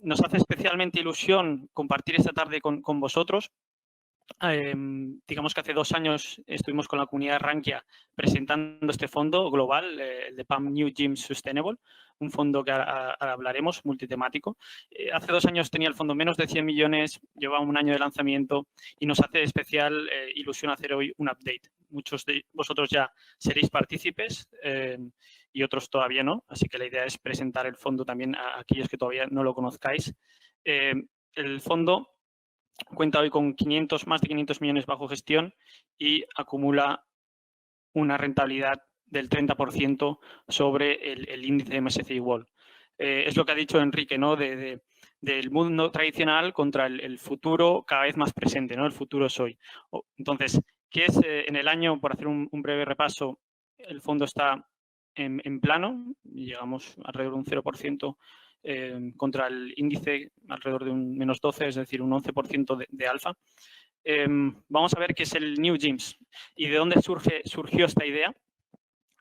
Nos hace especialmente ilusión compartir esta tarde con vosotros. Digamos que hace 2 años estuvimos con la comunidad Rankia presentando este fondo global, el de PAM New Gym Sustainable, un fondo que ahora hablaremos, multitemático. Hace 2 años tenía el fondo menos de 100 millones, lleva un año de lanzamiento y nos hace especial ilusión hacer hoy un update. Muchos de vosotros ya seréis partícipes y otros todavía no, así que la idea es presentar el fondo también a aquellos que todavía no lo conozcáis. El fondo cuenta hoy con más de 500 millones bajo gestión y acumula una rentabilidad del 30% sobre el índice MSCI World. Es lo que ha dicho Enrique, ¿no? Del mundo tradicional contra el futuro cada vez más presente, ¿no? El futuro es hoy. Entonces, ¿qué es en el año? Por hacer un breve repaso, el fondo está en plano, llegamos alrededor de un 0%. Contra el índice alrededor de un menos 12, es decir, un 11% de alfa. Vamos a ver qué es el New Gyms y de dónde surgió esta idea.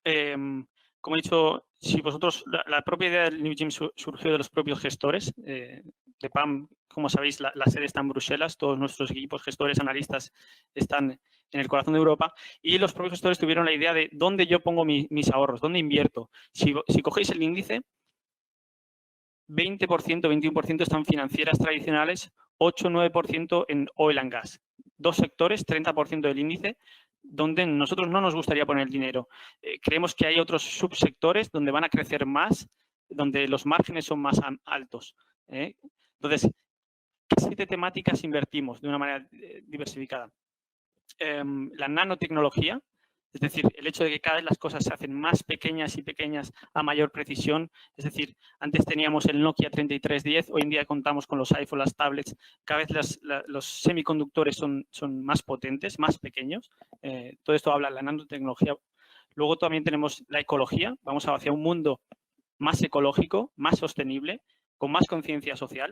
Como he dicho, si vosotros, la propia idea del New Gyms surgió de los propios gestores. De PAM, como sabéis, la sede está en Bruselas, todos nuestros equipos, gestores, analistas están en el corazón de Europa y los propios gestores tuvieron la idea de dónde yo pongo mis ahorros, dónde invierto. Si cogéis el índice, 20%, 21% están financieras tradicionales, 8-9% en oil and gas. 2 sectores, 30% del índice, donde nosotros no nos gustaría poner el dinero. Creemos que hay otros subsectores donde van a crecer más, donde los márgenes son más altos. Entonces, ¿qué 7 temáticas invertimos de una manera diversificada? La nanotecnología. Es decir, el hecho de que cada vez las cosas se hacen más pequeñas y pequeñas a mayor precisión. Es decir, antes teníamos el Nokia 3310, hoy en día contamos con los iPhone, las tablets. Cada vez los semiconductores son más potentes, más pequeños. Todo esto habla de la nanotecnología. Luego también tenemos la ecología. Vamos hacia un mundo más ecológico, más sostenible, con más conciencia social.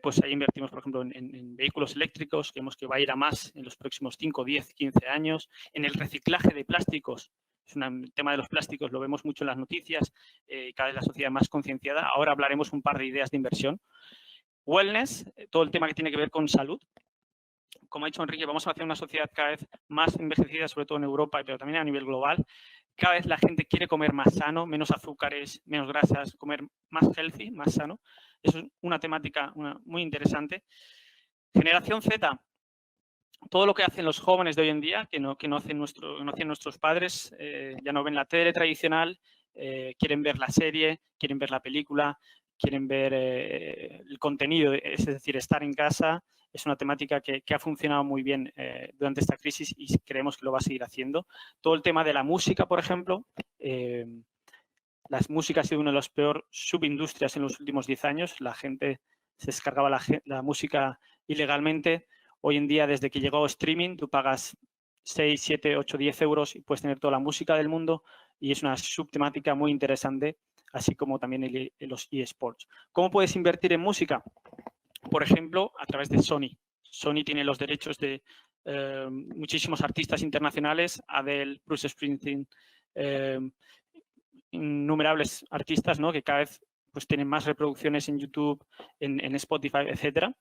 Pues ahí invertimos, por ejemplo, en vehículos eléctricos, que vemos que va a ir a más en los próximos 5, 10, 15 años. En el reciclaje de plásticos, el tema de los plásticos lo vemos mucho en las noticias, cada vez la sociedad más concienciada. Ahora hablaremos un par de ideas de inversión. Wellness, todo el tema que tiene que ver con salud. Como ha dicho Enrique, vamos hacia una sociedad cada vez más envejecida, sobre todo en Europa, pero también a nivel global. Cada vez la gente quiere comer más sano, menos azúcares, menos grasas, comer más healthy, más sano. Eso es una temática muy interesante. Generación Z. Todo lo que hacen los jóvenes de hoy en día, que no hacían nuestros padres, ya no ven la tele tradicional, quieren ver la serie, quieren ver la película, quieren ver el contenido, es decir, estar en casa. Es una temática que ha funcionado muy bien durante esta crisis y creemos que lo va a seguir haciendo. Todo el tema de la música, por ejemplo. La música ha sido una de las peores subindustrias en los últimos 10 años. La gente se descargaba la música ilegalmente. Hoy en día, desde que llegó streaming, tú pagas 6, 7, 8, 10 euros y puedes tener toda la música del mundo y es una subtemática muy interesante, así como también los eSports. ¿Cómo puedes invertir en música? Por ejemplo, a través de Sony. Sony tiene los derechos de muchísimos artistas internacionales, Adele, Bruce Springsteen, innumerables artistas, ¿no? Que cada vez pues, tienen más reproducciones en YouTube, en Spotify, etcétera.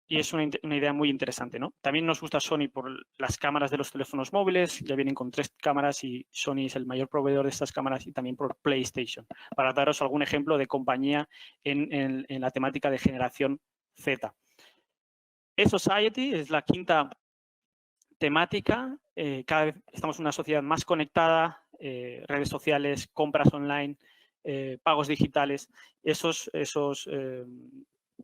Y es una idea muy interesante, ¿no? También nos gusta Sony por las cámaras de los teléfonos móviles. Ya vienen con 3 cámaras y Sony es el mayor proveedor de estas cámaras y también por PlayStation. Para daros algún ejemplo de compañía en la temática de generación Z. E-Society es la 5ª temática. Cada vez estamos en una sociedad más conectada, redes sociales, compras online, pagos digitales.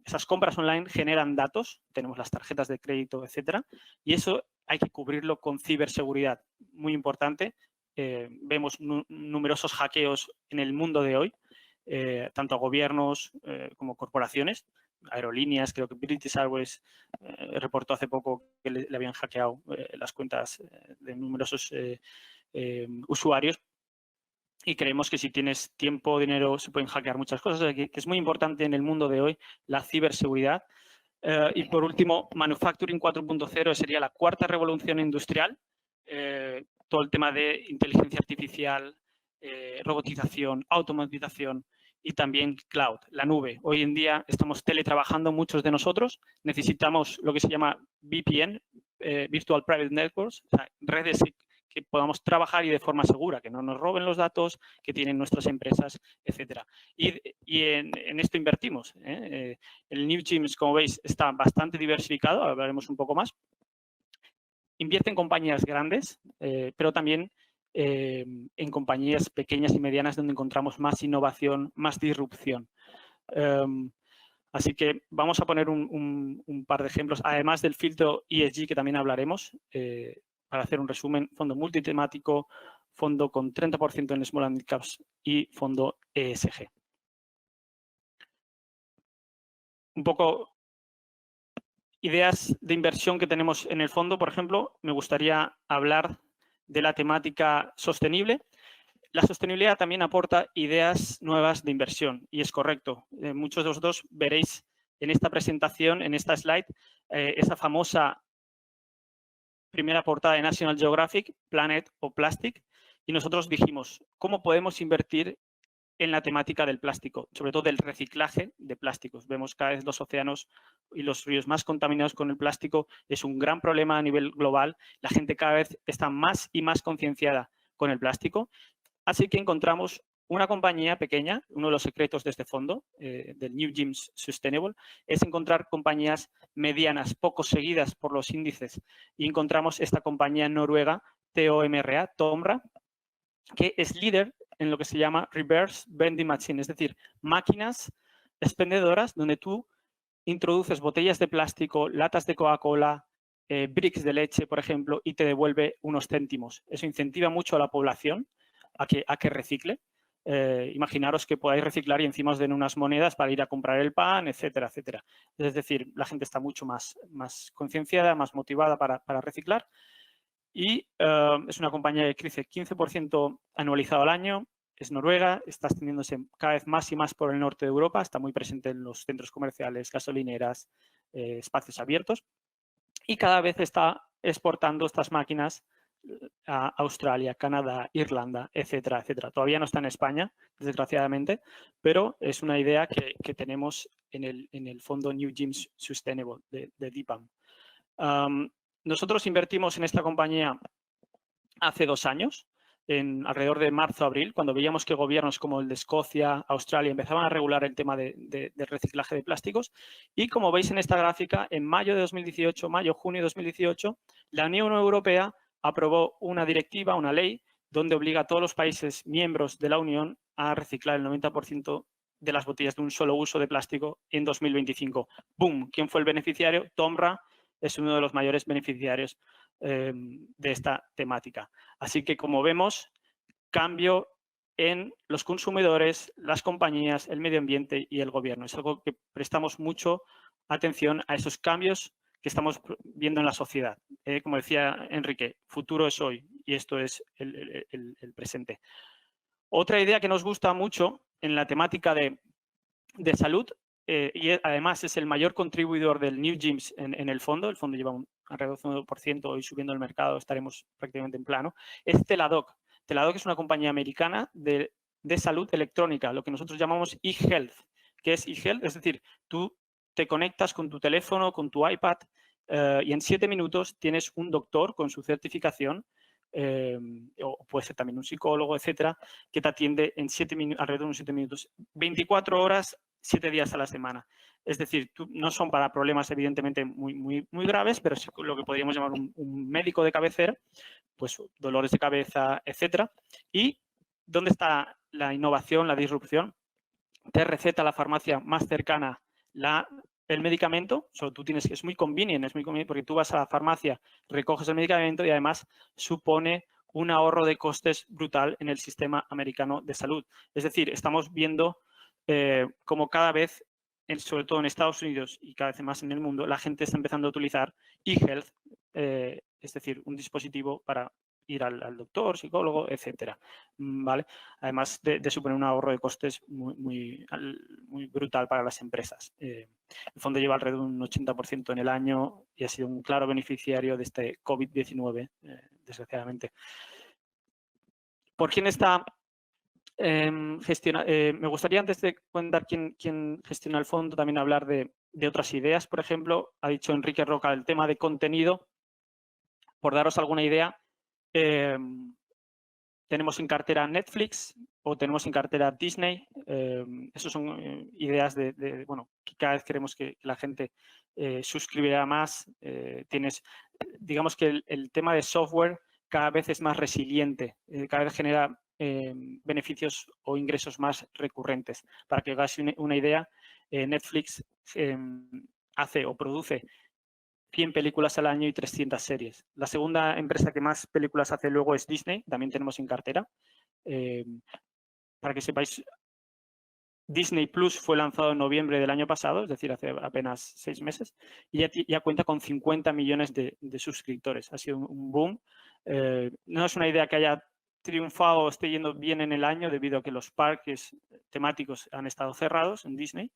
Esas compras online generan datos, tenemos las tarjetas de crédito, etcétera, y eso hay que cubrirlo con ciberseguridad, muy importante. Vemos numerosos hackeos en el mundo de hoy, tanto a gobiernos como corporaciones, aerolíneas. Creo que British Airways reportó hace poco que le habían hackeado las cuentas de numerosos usuarios. Y creemos que si tienes tiempo o dinero se pueden hackear muchas cosas, que es muy importante en el mundo de hoy la ciberseguridad. Y por último, Manufacturing 4.0 sería la 4ª revolución industrial. Todo el tema de inteligencia artificial, robotización, automatización y también cloud, la nube. Hoy en día estamos teletrabajando muchos de nosotros, necesitamos lo que se llama VPN, Virtual Private Networks, o sea, redes que podamos trabajar y de forma segura, que no nos roben los datos que tienen nuestras empresas, etcétera. Y en esto invertimos. El New Gyms, como veis, está bastante diversificado, hablaremos un poco más. Invierte en compañías grandes, pero también en compañías pequeñas y medianas donde encontramos más innovación, más disrupción. Así que vamos a poner un par de ejemplos, además del filtro ESG que también hablaremos, para hacer un resumen: fondo multitemático, fondo con 30% en Small and Mid Caps y fondo ESG. Un poco ideas de inversión que tenemos en el fondo. Por ejemplo, me gustaría hablar de la temática sostenible. La sostenibilidad también aporta ideas nuevas de inversión y es correcto. Muchos de vosotros veréis en esta presentación, en esta slide, esa famosa primera portada de National Geographic, Planet o Plastic, y nosotros dijimos, ¿cómo podemos invertir en la temática del plástico, sobre todo del reciclaje de plásticos? Vemos cada vez los océanos y los ríos más contaminados con el plástico. Es un gran problema a nivel global. La gente cada vez está más y más concienciada con el plástico. Así que encontramos una compañía pequeña. Uno de los secretos de este fondo, del New Gyms Sustainable, es encontrar compañías medianas, poco seguidas por los índices. Y encontramos esta compañía noruega, TOMRA, que es líder en lo que se llama Reverse Vending Machine, es decir, máquinas expendedoras donde tú introduces botellas de plástico, latas de Coca-Cola, bricks de leche, por ejemplo, y te devuelve unos céntimos. Eso incentiva mucho a la población a que recicle. Imaginaros que podáis reciclar y encima os den unas monedas para ir a comprar el pan, etcétera, etcétera. Es decir, la gente está mucho más concienciada, más motivada para reciclar. Y es una compañía que crece 15% anualizado al año. Es noruega, está extendiéndose cada vez más y más por el norte de Europa, está muy presente en los centros comerciales, gasolineras, espacios abiertos, y cada vez está exportando estas máquinas a Australia, Canadá, Irlanda, etcétera, etcétera. Todavía no está en España, desgraciadamente, pero es una idea que tenemos en el fondo New Gyms Sustainable de DIPAM. Nosotros invertimos en esta compañía hace 2 años, en alrededor de marzo-abril, cuando veíamos que gobiernos como el de Escocia, Australia, empezaban a regular el tema del reciclaje de plásticos. Y como veis en esta gráfica, en mayo de 2018, junio de 2018, la Unión Europea aprobó una directiva, una ley, donde obliga a todos los países miembros de la Unión a reciclar el 90% de las botellas de un solo uso de plástico en 2025. ¡Boom! ¿Quién fue el beneficiario? TOMRA es uno de los mayores beneficiarios de esta temática. Así que, como vemos, cambio en los consumidores, las compañías, el medio ambiente y el gobierno. Es algo que prestamos mucho atención a esos cambios que estamos viendo en la sociedad. Como decía Enrique, futuro es hoy y esto es el presente. Otra idea que nos gusta mucho en la temática de salud, y además es el mayor contribuidor del New Gyms en el fondo lleva alrededor de un 1% y subiendo el mercado estaremos prácticamente en plano, es Teladoc. Teladoc es una compañía americana de salud electrónica, lo que nosotros llamamos e-health. ¿Qué es e-health? Es decir, tú te conectas con tu teléfono, con tu iPad, y en 7 minutos tienes un doctor con su certificación, o puede ser también un psicólogo, etcétera, que te atiende en alrededor de unos 7 minutos, 24 horas, 7 días a la semana. Es decir, no son para problemas evidentemente muy graves, pero sí lo que podríamos llamar un médico de cabecera, pues dolores de cabeza, etcétera. ¿Y dónde está la innovación, la disrupción? Te receta la farmacia más cercana el medicamento, tú tienes que es muy convenient porque tú vas a la farmacia, recoges el medicamento y además supone un ahorro de costes brutal en el sistema americano de salud. Es decir, estamos viendo como cada vez, sobre todo en Estados Unidos y cada vez más en el mundo, la gente está empezando a utilizar e-health, es decir, un dispositivo para ir al doctor, psicólogo, etcétera, ¿vale? Además de suponer un ahorro de costes muy brutal para las empresas. El fondo lleva alrededor de un 80% en el año y ha sido un claro beneficiario de este COVID-19, desgraciadamente. ¿Por quién está Me gustaría, antes de contar quién gestiona el fondo, también hablar de otras ideas. Por ejemplo, ha dicho Enrique Roca el tema de contenido. Por daros alguna idea, tenemos en cartera Netflix o tenemos en cartera Disney. Esas son ideas bueno, que cada vez queremos que la gente suscribirá más. Digamos que el tema de software cada vez es más resiliente, cada vez genera beneficios o ingresos más recurrentes. Para que os hagáis una idea, Netflix hace o produce 100 películas al año y 300 series. La segunda empresa que más películas hace luego es Disney, también tenemos en cartera. Para que sepáis, Disney Plus fue lanzado en noviembre del año pasado, es decir, hace apenas 6 meses, y ya cuenta con 50 millones de suscriptores. Ha sido un boom. No es una idea que haya triunfado o esté yendo bien en el año debido a que los parques temáticos han estado cerrados en Disney,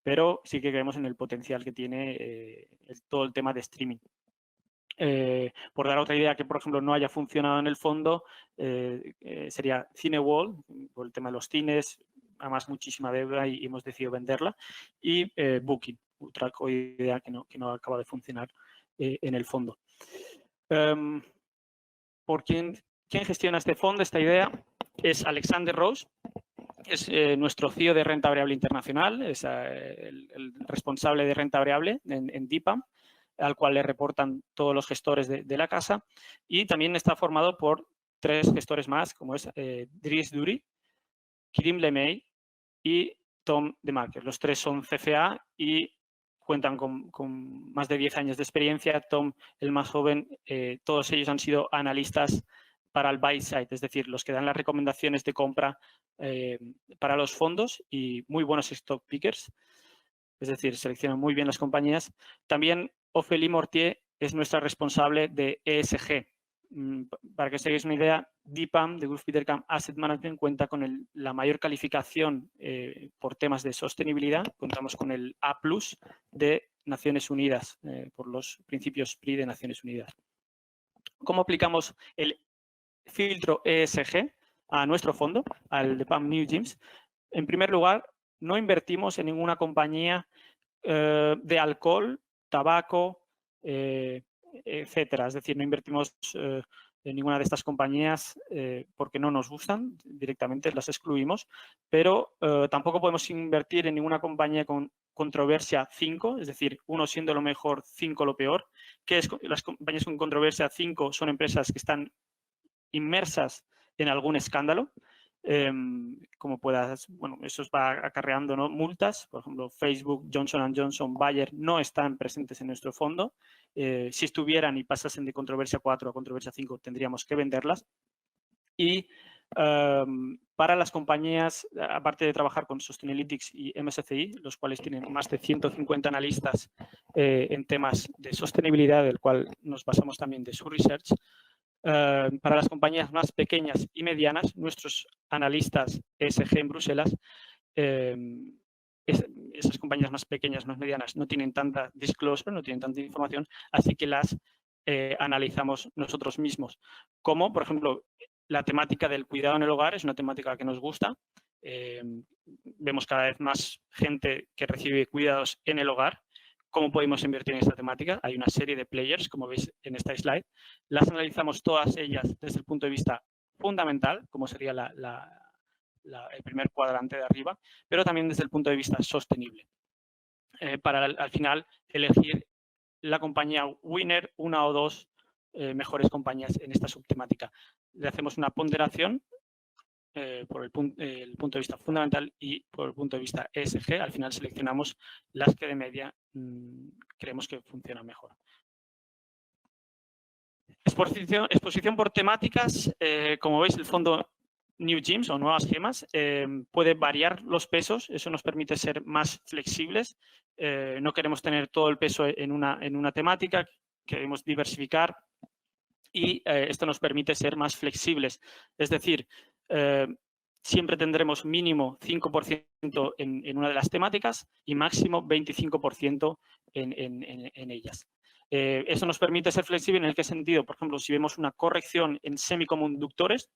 pero sí que creemos en el potencial que tiene todo el tema de streaming. Por dar otra idea que, por ejemplo, no haya funcionado en el fondo, sería Cineworld, por el tema de los cines, además muchísima deuda y hemos decidido venderla, y Booking, otra idea que no acaba de funcionar en el fondo. ¿Por quién gestiona este fondo, esta idea? Es Alexander Rose. Es nuestro CEO de renta variable internacional, es el responsable de renta variable en DIPAM, al cual le reportan todos los gestores de la casa, y también está formado por 3 gestores más, como es Dries Dury, Kirim Lemay y Tom DeMarker. Los 3 son CFA y cuentan con más de 10 años de experiencia. Tom, el más joven, todos ellos han sido analistas para el buy side, es decir, los que dan las recomendaciones de compra para los fondos y muy buenos stock pickers, es decir, seleccionan muy bien las compañías. También Ophélie Mortier es nuestra responsable de ESG. Para que os hagáis una idea, DIPAM, de Degroof Petercam Asset Management, cuenta con la mayor calificación por temas de sostenibilidad. Contamos con el A+ de Naciones Unidas, por los principios PRI de Naciones Unidas. ¿Cómo aplicamos el filtro ESG a nuestro fondo, al DIPAM New Gyms? En primer lugar, no invertimos en ninguna compañía de alcohol, tabaco, etcétera. Es decir, no invertimos en ninguna de estas compañías porque no nos gustan, directamente las excluimos, pero tampoco podemos invertir en ninguna compañía con controversia 5, es decir, 1 siendo lo mejor, 5 lo peor. ¿Qué es? Las compañías con controversia 5 son empresas que están inmersas en algún escándalo, como puedas, bueno, eso va acarreando, ¿no?, multas. Por ejemplo, Facebook, Johnson & Johnson, Bayer no están presentes en nuestro fondo. Si estuvieran y pasasen de controversia 4 a controversia 5, tendríamos que venderlas. Y para las compañías, aparte de trabajar con Sustainalytics y MSCI, los cuales tienen más de 150 analistas en temas de sostenibilidad, del cual nos basamos también de su research, para las compañías más pequeñas y medianas, nuestros analistas ESG en Bruselas, esas compañías más pequeñas, más medianas, no tienen tanta disclosure, no tienen tanta información, así que las analizamos nosotros mismos. Como, por ejemplo, la temática del cuidado en el hogar es una temática que nos gusta. Vemos cada vez más gente que recibe cuidados en el hogar. ¿Cómo podemos invertir en esta temática? Hay una serie de players, como veis en esta slide. Las analizamos todas ellas desde el punto de vista fundamental, como sería el primer cuadrante de arriba, pero también desde el punto de vista sostenible. Para al final elegir la compañía winner, 1 o 2 mejores compañías en esta subtemática. Le hacemos una ponderación por el punto de vista fundamental y por el punto de vista ESG. Al final seleccionamos las que de media creemos que funcionan mejor. Exposición por temáticas. Como veis, el fondo New Gyms o nuevas gemas puede variar los pesos. Eso nos permite ser más flexibles. No queremos tener todo el peso en una temática. Queremos diversificar y esto nos permite ser más flexibles. Es decir, siempre tendremos mínimo 5% en una de las temáticas y máximo 25% en ellas. Eso nos permite ser flexible. ¿En qué sentido? Por ejemplo, si vemos una corrección en semiconductores,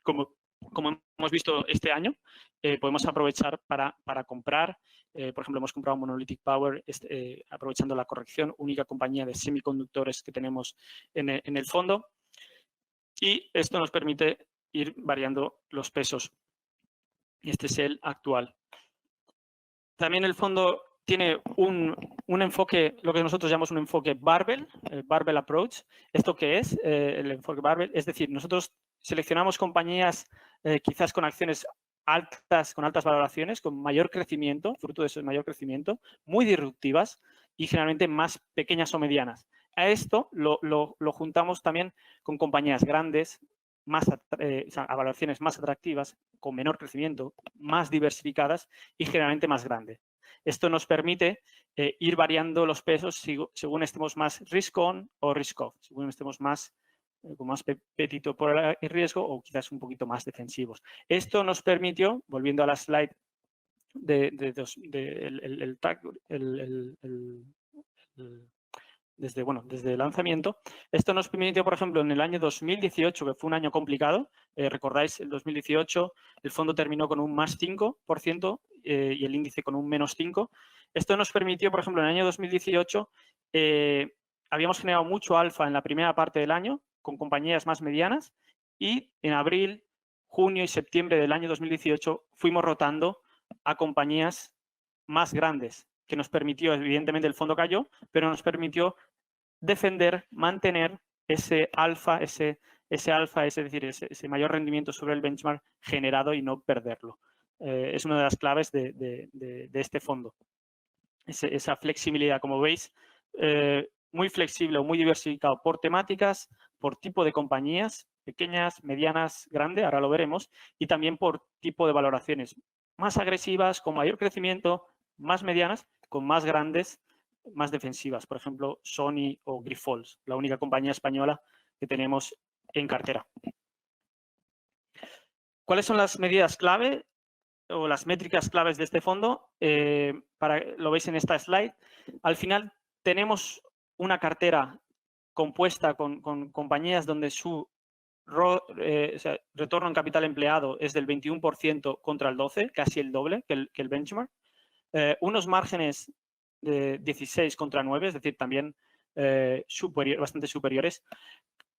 como como hemos visto este año, podemos aprovechar para comprar. Por ejemplo, hemos comprado Monolithic Power aprovechando la corrección, única compañía de semiconductores que tenemos en el fondo. Y esto nos permite ir variando los pesos. Y este es el actual. También el fondo tiene un enfoque, lo que nosotros llamamos un enfoque barbell, barbell approach. ¿Esto qué es? El enfoque barbell, es decir, nosotros seleccionamos compañías quizás con acciones altas, con altas valoraciones, con mayor crecimiento, fruto de ese mayor crecimiento, muy disruptivas y generalmente más pequeñas o medianas. A esto lo juntamos también con compañías grandes, a valoraciones más atractivas, con menor crecimiento, más diversificadas y generalmente más grandes. Esto nos permite ir variando los pesos según estemos más risk-on o risk-off, según estemos más con más apetito por el riesgo o quizás un poquito más defensivos. Esto nos permitió, volviendo a la slide desde el lanzamiento, esto nos permitió, por ejemplo, en el año 2018, que fue un año complicado, recordáis, el 2018 el fondo terminó con un más 5% y el índice con un menos 5%. Esto nos permitió, por ejemplo, en el año 2018, habíamos generado mucho alfa en la primera parte del año con compañías más medianas y en abril, junio y septiembre del año 2018 fuimos rotando a compañías más grandes, que nos permitió, evidentemente el fondo cayó, pero nos permitió defender, mantener ese alfa, es decir, ese mayor rendimiento sobre el benchmark generado y no perderlo. Es una de las claves de este fondo. Esa flexibilidad, como veis, muy flexible o muy diversificado por temáticas, por tipo de compañías, pequeñas, medianas, grandes, ahora lo veremos, y también por tipo de valoraciones más agresivas, con mayor crecimiento, más medianas, con más grandes, más defensivas. Por ejemplo, Sony o Grifols, la única compañía española que tenemos en cartera. ¿Cuáles son las medidas clave o las métricas claves de este fondo? Lo veis en esta slide. Al final tenemos una cartera compuesta con compañías donde su retorno en capital empleado es del 21% contra el 12%, casi el doble que el benchmark. Unos márgenes de 16 contra 9, es decir, también bastante superiores.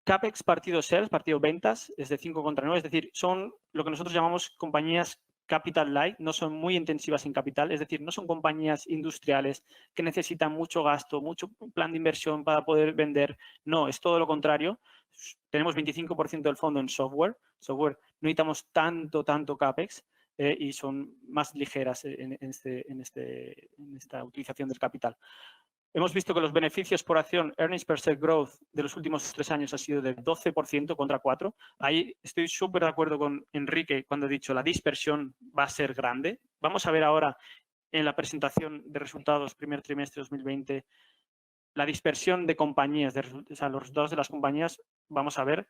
CAPEX partido sales, partido ventas, es de 5 contra 9, es decir, son lo que nosotros llamamos compañías capital light, no son muy intensivas en capital, es decir, no son compañías industriales que necesitan mucho gasto, mucho plan de inversión para poder vender. No, es todo lo contrario. Tenemos 25% del fondo en software. No necesitamos tanto CAPEX y son más ligeras en esta utilización del capital. Hemos visto que los beneficios por acción, earnings per share growth, de los últimos 3 años ha sido de 12% contra 4%. Ahí estoy súper de acuerdo con Enrique cuando ha dicho la dispersión va a ser grande. Vamos a ver ahora en la presentación de resultados primer trimestre 2020 la dispersión de compañías, los resultados de las compañías. Vamos a ver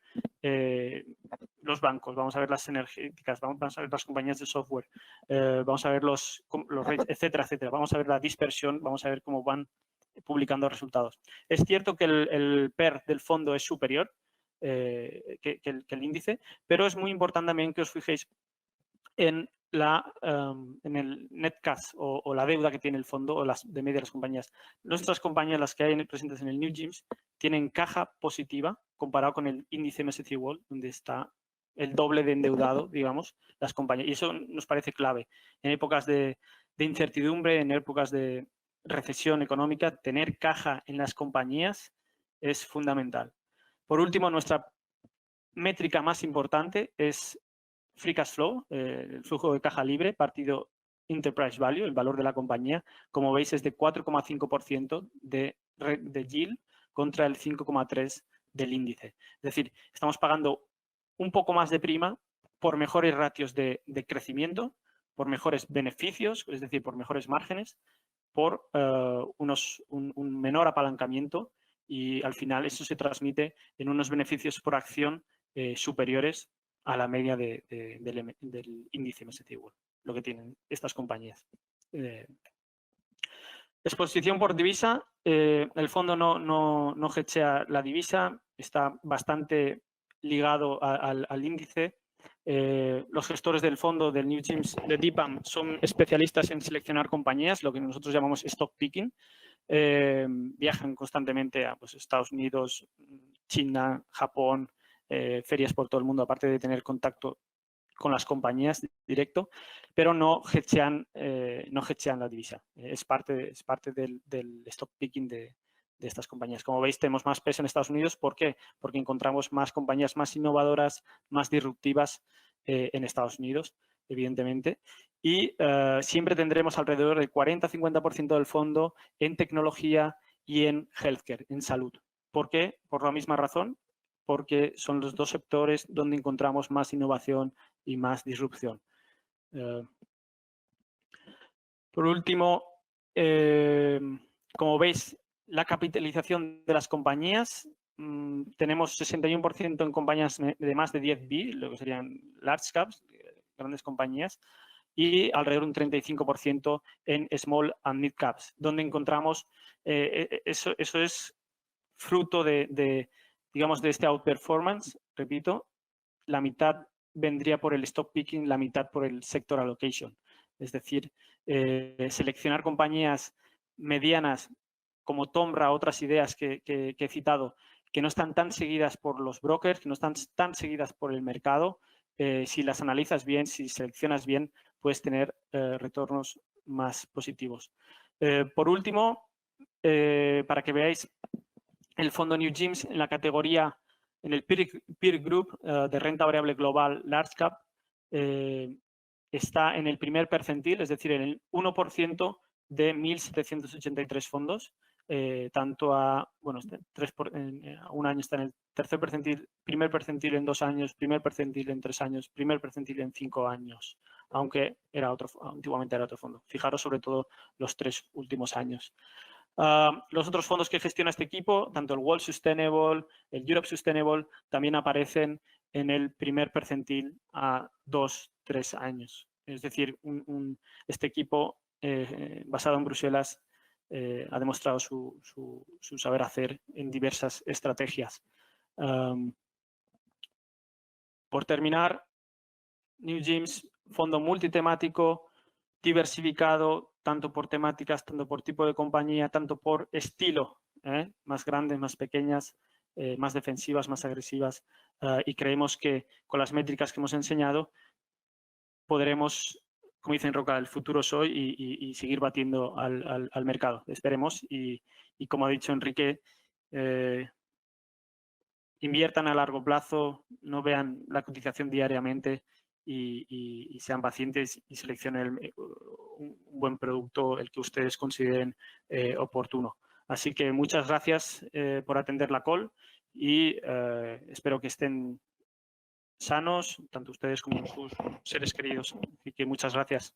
los bancos, vamos a ver las energéticas, vamos a ver las compañías de software, vamos a ver los rates, etcétera, etcétera. Vamos a ver la dispersión, vamos a ver cómo van publicando resultados. Es cierto que el PER del fondo es superior que el índice, pero es muy importante también que os fijéis en el net cash o la deuda que tiene el fondo o de media de las compañías. Nuestras compañías, las que hay presentes en el New GIMS, tienen caja positiva comparado con el índice MSCI World, donde está el doble de endeudado, digamos, las compañías. Y eso nos parece clave. En épocas de incertidumbre, en épocas de recesión económica, tener caja en las compañías es fundamental. Por último, nuestra métrica más importante es Free Cash Flow, el flujo de caja libre, partido Enterprise Value, el valor de la compañía. Como veis, es de 4,5% de yield contra el 5,3% del índice. Es decir, estamos pagando un poco más de prima por mejores ratios de crecimiento, por mejores beneficios, es decir, por mejores márgenes, por un menor apalancamiento y al final eso se transmite en unos beneficios por acción superiores a la media del índice MSCI World, lo que tienen estas compañías. Exposición por divisa. El fondo no hedgea la divisa, está bastante ligado al índice. Los gestores del fondo del New Gyms de DIPAM son especialistas en seleccionar compañías, lo que nosotros llamamos stock picking. Viajan constantemente a pues, Estados Unidos, China, Japón, ferias por todo el mundo, aparte de tener contacto con las compañías directo, pero no hedgean la divisa. Es parte del stock picking de estas compañías. Como veis, tenemos más peso en Estados Unidos. ¿Por qué? Porque encontramos más compañías más innovadoras, más disruptivas en Estados Unidos, evidentemente. Y siempre tendremos alrededor del 40-50% del fondo en tecnología y en healthcare, en salud. ¿Por qué? Por la misma razón, porque son los dos sectores donde encontramos más innovación y más disrupción. Por último, como veis, la capitalización de las compañías, tenemos 61% en compañías de más de 10 B, lo que serían large caps, grandes compañías, y alrededor de un 35% en small and mid caps, donde encontramos, eso es fruto digamos, de este outperformance, repito, la mitad vendría por el stock picking, la mitad por el sector allocation. Es decir, seleccionar compañías medianas como Tomra, otras ideas que he citado, que no están tan seguidas por los brokers, que no están tan seguidas por el mercado. Si las analizas bien, si seleccionas bien, puedes tener retornos más positivos. Por último, para que veáis el fondo New Gyms en la categoría, en el peer group de renta variable global large cap, está en el primer percentil, es decir, en el 1% de 1.783 fondos. Tanto a un año está en el tercer percentil, primer percentil en 2 años, primer percentil en 3 años, primer percentil en 5 años, aunque antiguamente era otro fondo. Fijaros sobre todo los 3 últimos años. Los otros fondos que gestiona este equipo, tanto el World Sustainable, el Europe Sustainable, también aparecen en el primer percentil a 2-3 años. Es decir, este equipo basado en Bruselas ha demostrado su saber hacer en diversas estrategias. Por terminar, New Gyms, fondo multitemático, diversificado, tanto por temáticas, tanto por tipo de compañía, tanto por estilo, más grandes, más pequeñas, más defensivas, más agresivas, y creemos que con las métricas que hemos enseñado podremos, como dice Roca, el futuro es hoy y seguir batiendo al mercado. Esperemos y como ha dicho Enrique, inviertan a largo plazo, no vean la cotización diariamente y sean pacientes y seleccionen un buen producto, el que ustedes consideren oportuno. Así que muchas gracias por atender la call y espero que estén sanos, tanto ustedes como sus seres queridos. Así que muchas gracias.